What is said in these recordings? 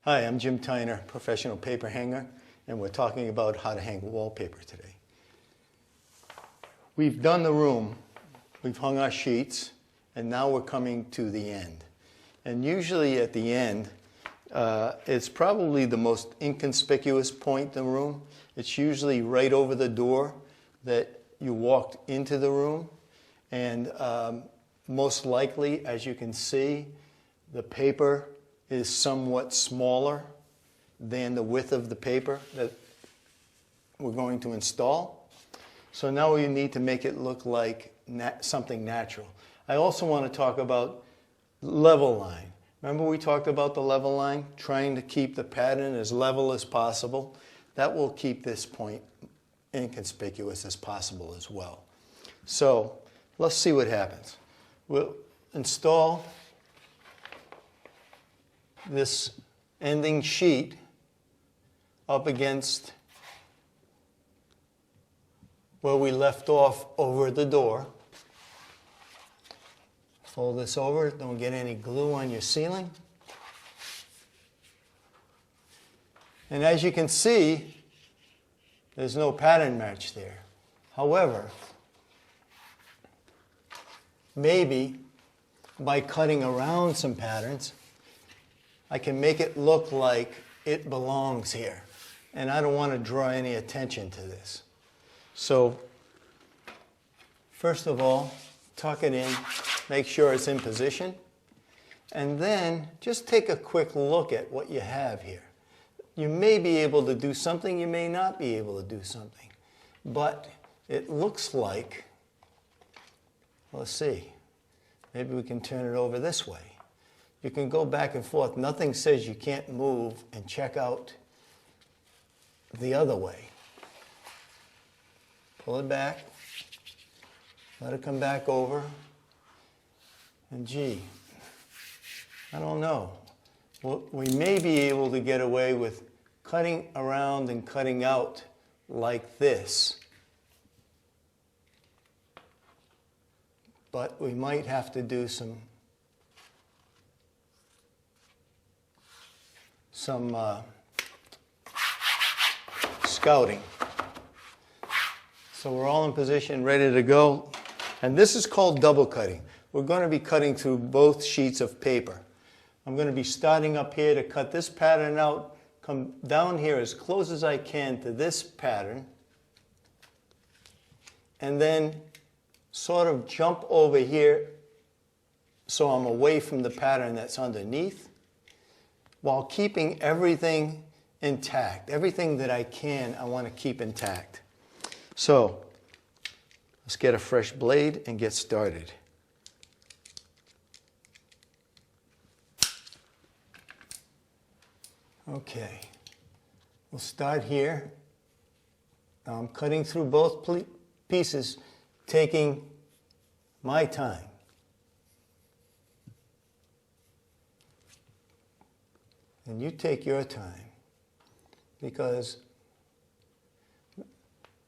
Hi, I'm Jim Tyner, professional paper hanger, and we're talking about how to hang wallpaper today. We've done the room, we've hung our sheets, and now we're coming to the end. And usually at the end, it's probably the most inconspicuous point in the room. It's usually right over the door that you walked into the room. And most likely, as you can see, the paper is somewhat smaller than the width of the paper that we're going to install. So now we need to make it look like something natural. I also want to talk about level line. Remember we talked about the level line? Trying to keep the pattern as level as possible. That will keep this point inconspicuous as possible as well. So let's see what happens. We'll install this ending sheet up against where we left off over the door. Fold this over, don't get any glue on your ceiling. And as you can see, there's no pattern match there. However, maybe by cutting around some patterns, I can make it look like it belongs here. And I don't want to draw any attention to this. So, first of all, tuck it in, make sure it's in position, and then just take a quick look at what you have here. You may be able to do something, you may not be able to do something. But it looks like, let's see, maybe we can turn it over this way. You can go back and forth. Nothing says you can't move and check out the other way. Pull it back, let it come back over, and gee, I don't know. Well, we may be able to get away with cutting around and cutting out like this. But we might have to do some scouting. So we're all in position, ready to go. And this is called double cutting. We're going to be cutting through both sheets of paper. I'm going to be starting up here to cut this pattern out, come down here as close as I can to this pattern, and then sort of jump over here so I'm away from the pattern that's underneath, while keeping everything intact. Everything that I can, I want to keep intact. So, let's get a fresh blade and get started. Okay, we'll start here. Now I'm cutting through both pieces, taking my time. And you take your time, because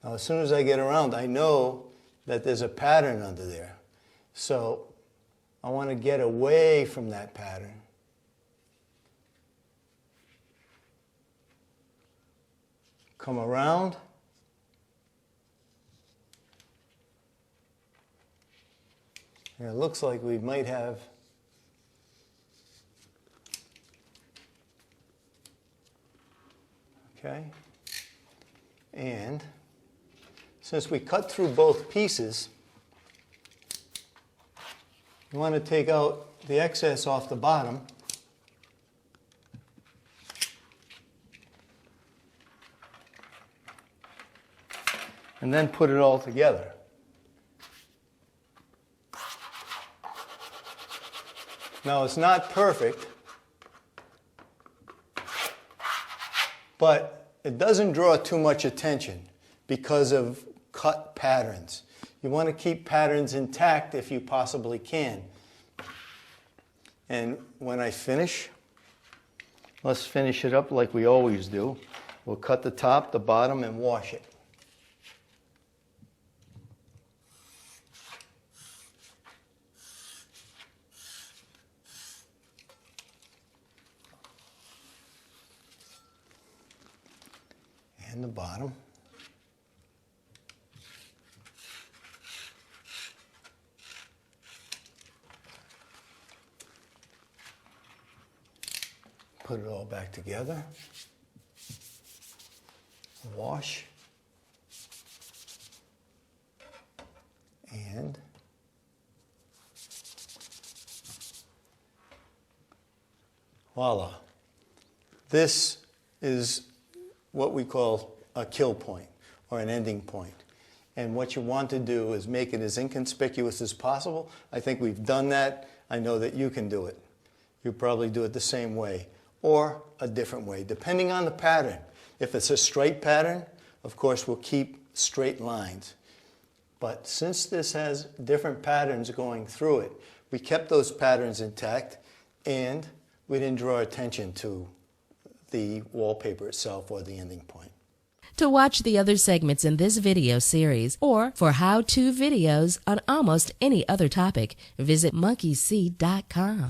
now as soon as I get around, I know that there's a pattern under there. So I want to get away from that pattern. Come around. And it looks like we might have okay. And since we cut through both pieces, you want to take out the excess off the bottom. And then put it all together. Now it's not perfect, but it doesn't draw too much attention because of cut patterns. You want to keep patterns intact if you possibly can. And when I finish, let's finish it up like we always do. We'll cut the top, the bottom, and wash it. and the bottom. Put it all back together. Wash. And voila. This is what we call a kill point or an ending point. And what you want to do is make it as inconspicuous as possible. I think we've done that. I know that you can do it. You probably do it the same way or a different way, depending on the pattern. If it's a straight pattern, of course, we'll keep straight lines. But since this has different patterns going through it, we kept those patterns intact and we didn't draw attention to the wallpaper itself or the ending point. To watch the other segments in this video series or for how-to videos on almost any other topic, visit monkeyseed.com.